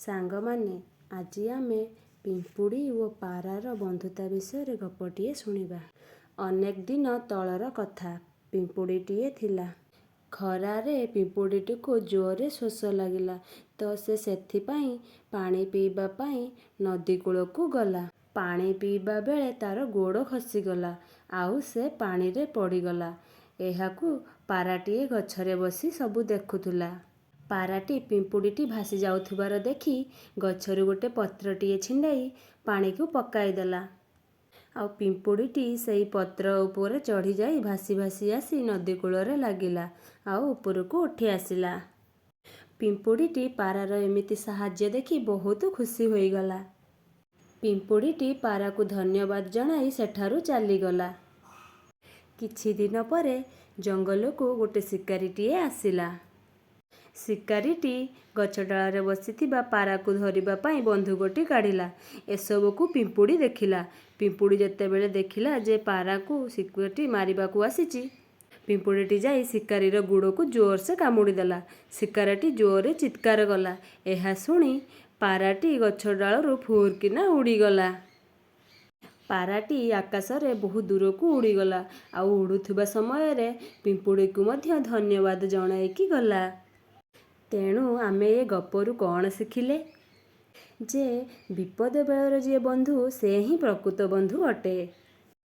ସାଙ୍ଗମାନେ, ଆଜି ଆମେ ପିମ୍ପୁଡ଼ି ଓ ପାରାର ବନ୍ଧୁତା ବିଷୟରେ ଗପଟିଏ ଶୁଣିବା। ଅନେକ ଦିନ ତଳର କଥା। ପିମ୍ପୁଡ଼ିଟିଏ ଥିଲା। ଖରାରେ ପିମ୍ପୁଡ଼ିଟିକୁ ଜୋରରେ ଶୋଷ ଲାଗିଲା ତ ସେ ସେଥିପାଇଁ ପାଣି ପିଇବା ପାଇଁ ନଦୀ କୂଳକୁ ଗଲା। ପାଣି ପିଇବା ବେଳେ ତାର ଗୋଡ଼ ଖସିଗଲା ଆଉ ସେ ପାଣିରେ ପଡ଼ିଗଲା। ଏହାକୁ ପାରାଟିଏ ଗଛରେ ବସି ସବୁ ଦେଖୁଥିଲା। ପାରାଟି ପିମ୍ପୁଡ଼ିଟି ଭାସି ଯାଉଥିବାର ଦେଖି ଗଛରୁ ଗୋଟେ ପତ୍ରଟିଏ ଛିଣ୍ଡାଇ ପାଣିକୁ ପକାଇଦେଲା। ଆଉ ପିମ୍ପୁଡ଼ିଟି ସେଇ ପତ୍ର ଉପରେ ଚଢ଼ିଯାଇ ଭାସି ଭାସି ଆସି ନଦୀ କୂଳରେ ଲାଗିଲା ଆଉ ଉପରକୁ ଉଠି ଆସିଲା। ପିମ୍ପୁଡ଼ିଟି ପାରାର ଏମିତି ସାହାଯ୍ୟ ଦେଖି ବହୁତ ଖୁସି ହୋଇଗଲା। ପିମ୍ପୁଡ଼ିଟି ପାରାକୁ ଧନ୍ୟବାଦ ଜଣାଇ ସେଠାରୁ ଚାଲିଗଲା। କିଛି ଦିନ ପରେ ଜଙ୍ଗଲକୁ ଗୋଟେ ଶିକାରୀଟିଏ ଆସିଲା। ଶିକାରୀଟି ଗଛ ଡାଳରେ ବସିଥିବା ପାରାକୁ ଧରିବା ପାଇଁ ବନ୍ଧୁକଟି କାଢ଼ିଲା। ଏସବୁକୁ ପିମ୍ପୁଡ଼ି ଦେଖିଲା। ପିମ୍ପୁଡ଼ି ଯେତେବେଳେ ଦେଖିଲା ଯେ ପାରାକୁ ଶିକାରୀଟି ମାରିବାକୁ ଆସିଛି, ପିମ୍ପୁଡ଼ିଟି ଯାଇ ଶିକାରୀର ଗୋଡ଼କୁ ଜୋରସେ କାମୁଡ଼ିଦେଲା। ଶିକାରୀଟି ଜୋରରେ ଚିତ୍କାର କଲା। ଏହା ଶୁଣି ପାରାଟି ଗଛ ଡାଳରୁ ଫୁରୁକିନା ଉଡ଼ିଗଲା। ପାରାଟି ଆକାଶରେ ବହୁ ଦୂରକୁ ଉଡ଼ିଗଲା ଆଉ ଉଡ଼ୁଥିବା ସମୟରେ ପିମ୍ପୁଡ଼ିକୁ ମଧ୍ୟ ଧନ୍ୟବାଦ ଜଣାଇକି ଗଲା। ତେଣୁ ଆମେ ଏ ଗପରୁ କ'ଣ ଶିଖିଲେ? ଯେ ବିପଦ ବେଳର ଯିଏ ବନ୍ଧୁ ସେ ହିଁ ପ୍ରକୃତ ବନ୍ଧୁ ଅଟେ।